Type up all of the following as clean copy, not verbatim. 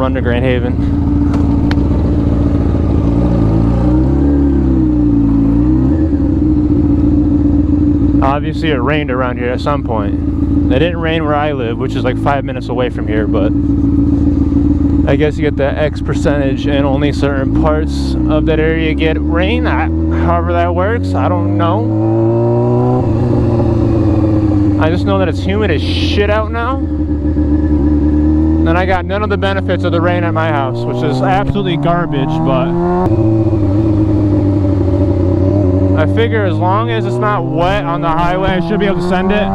under Grand Haven. Obviously it rained around here at some point. It didn't rain where I live, which is like 5 minutes away from here, but I guess you get that X percentage and only certain parts of that area get rain. However that works, I don't know. I just know that it's humid as shit out now. And I got none of the benefits of the rain at my house, which is absolutely garbage, but I figure as long as it's not wet on the highway, I should be able to send it.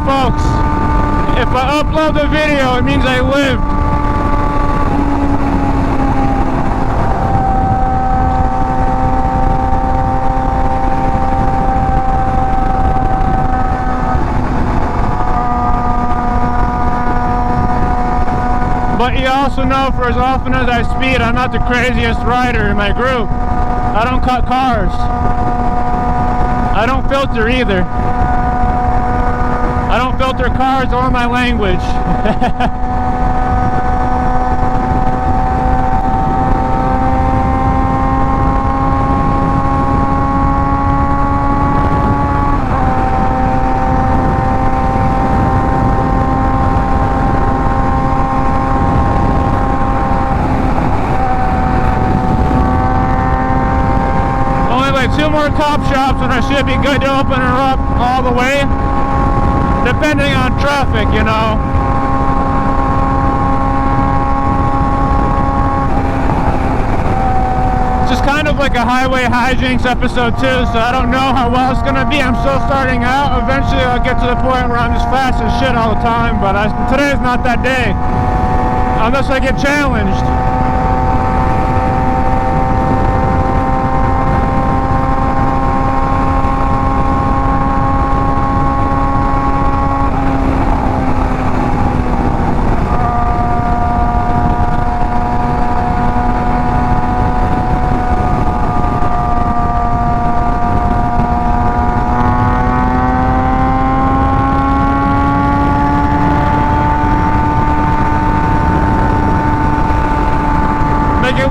Folks, if I upload the video, it means I lived. But you also know, for as often as I speed, I'm not the craziest rider in my group. I don't cut cars. I don't filter either. I don't filter cars or my language. Only like 2 more cop shops and I should be good to open her up all the way. Depending on traffic, you know. It's just kind of like a highway hijinks episode 2, so I don't know how well it's gonna be. I'm still starting out. Eventually I'll get to the point where I'm just fast as shit all the time, but today's not that day. Unless I get challenged.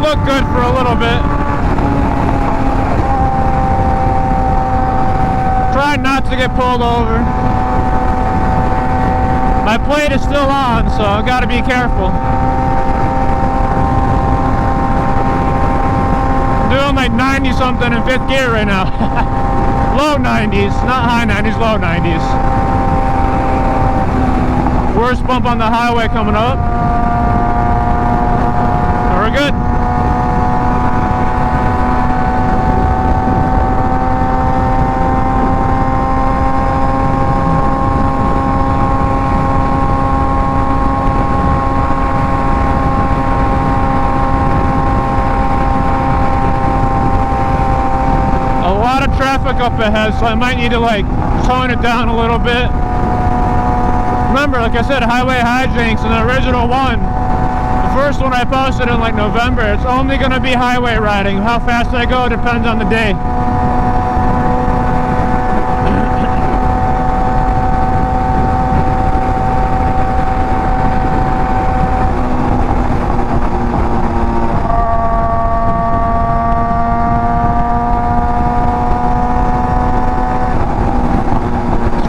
Look good for a little bit. Try not to get pulled over. My plate is still on, so I've got to be careful. I'm doing like 90 something in 5th gear right now. Low 90s, not high 90s, low 90s. Worst bump on the highway coming up. We're good. Traffic up ahead, so I might need to like tone it down a little bit. Remember, like I said, highway hijinks in the original one. The first one I posted in like November. It's only going to be highway riding. How fast I go depends on the day.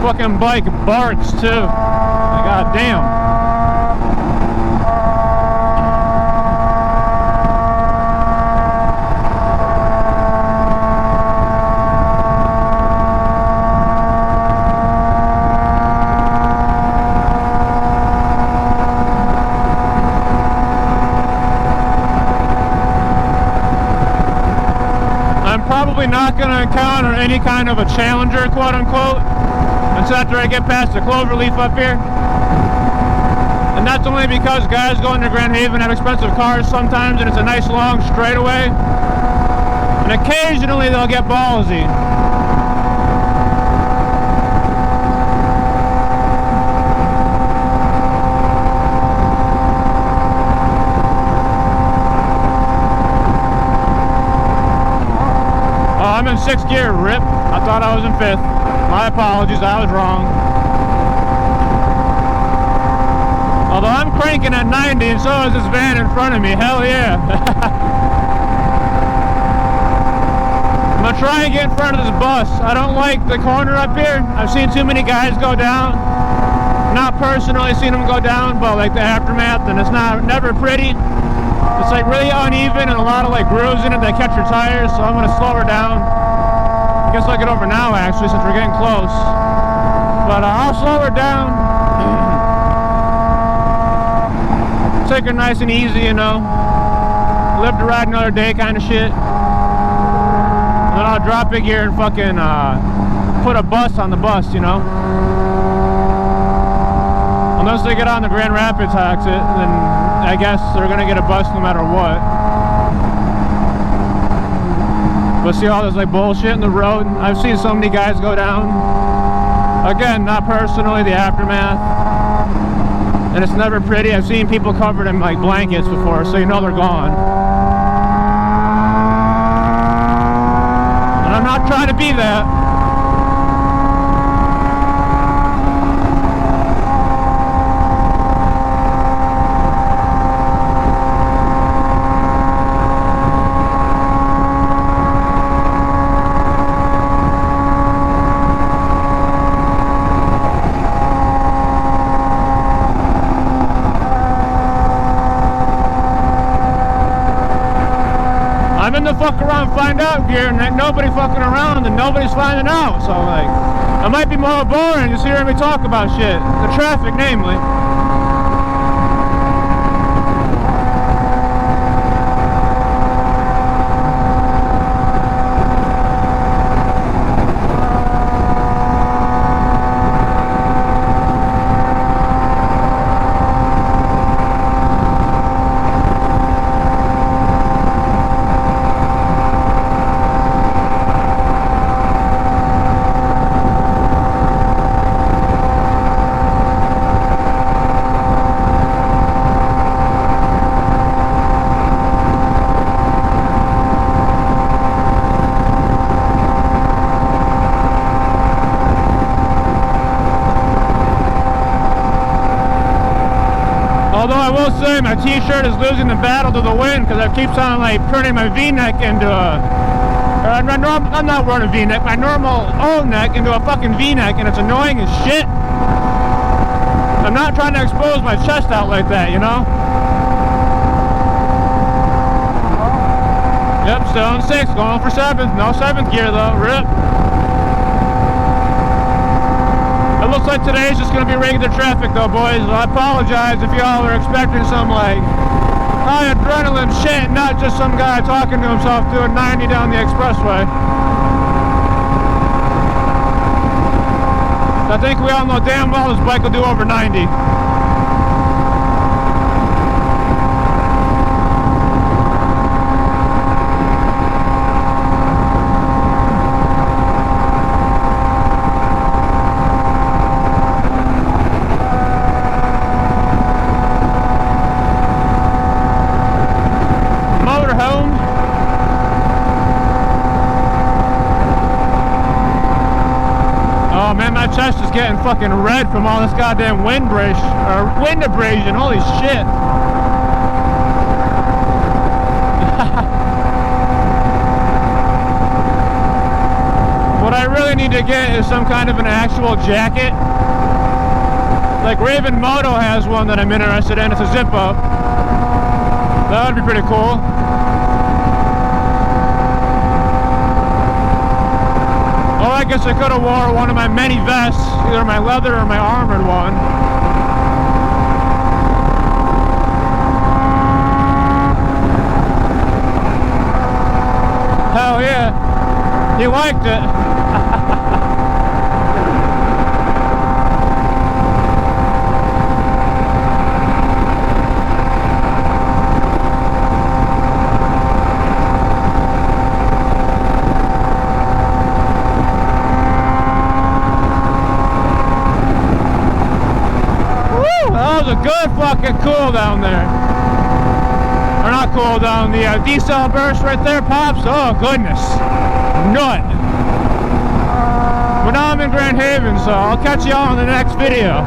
Fucking bike barks too. God damn. probably not going to encounter any kind of a challenger, quote unquote, until after I get past the cloverleaf up here. And that's only because guys going to Grand Haven have expensive cars sometimes, and it's a nice long straightaway. And occasionally they'll get ballsy. Oh, I'm in 6th gear, rip. I thought I was in 5th. My apologies, I was wrong. Although I'm cranking at 90 and so is this van in front of me, hell yeah. I'm gonna try and get in front of this bus. I don't like the corner up here. I've seen too many guys go down. Not personally seen them go down, but like the aftermath, and it's never pretty. It's like really uneven and a lot of like grooves in it that catch your tires, so I'm gonna slow her down. I guess I'll get over now actually since we're getting close. But I'll slow her down. Take her nice and easy, you know. Live to ride another day kind of shit. And then I'll drop a gear and fucking put a bus on the bus, you know. Unless they get on the Grand Rapids exit, then I guess they're gonna get a bus no matter what. But see all this like bullshit in the road? I've seen so many guys go down. Again, not personally, the aftermath. And it's never pretty. I've seen people covered in like blankets before, so you know they're gone. And I'm not trying to be that. I'm in the fuck around find out gear, and ain't nobody fucking around and nobody's finding out, so like it might be more boring just hearing me talk about shit, the traffic namely. Although I will say my t-shirt is losing the battle to the wind because I keep on like turning my v-neck into a... I'm not wearing a v-neck, my normal O-neck into a fucking v-neck, and it's annoying as shit. I'm not trying to expose my chest out like that, you know? Yep, still in 6th, going for 7th. No 7th gear though, rip. It looks like today's just going to be regular traffic though, boys. I apologize if y'all are expecting some like high adrenaline shit, not just some guy talking to himself doing 90 down the expressway. I think we all know damn well this bike will do over 90. Oh man, my chest is getting fucking red from all this goddamn wind abrasion. Holy shit. What I really need to get is some kind of an actual jacket. Like Raven Moto has one that I'm interested in. It's a zip up. That would be pretty cool. Or I guess I could have wore one of my many vests, either my leather or my armored one. Hell yeah. He liked it. That was a good fucking cool down there. Or not cool down, the decel burst right there, Pops. Oh, goodness. Nut. But now I'm in Grand Haven, so I'll catch you all in the next video.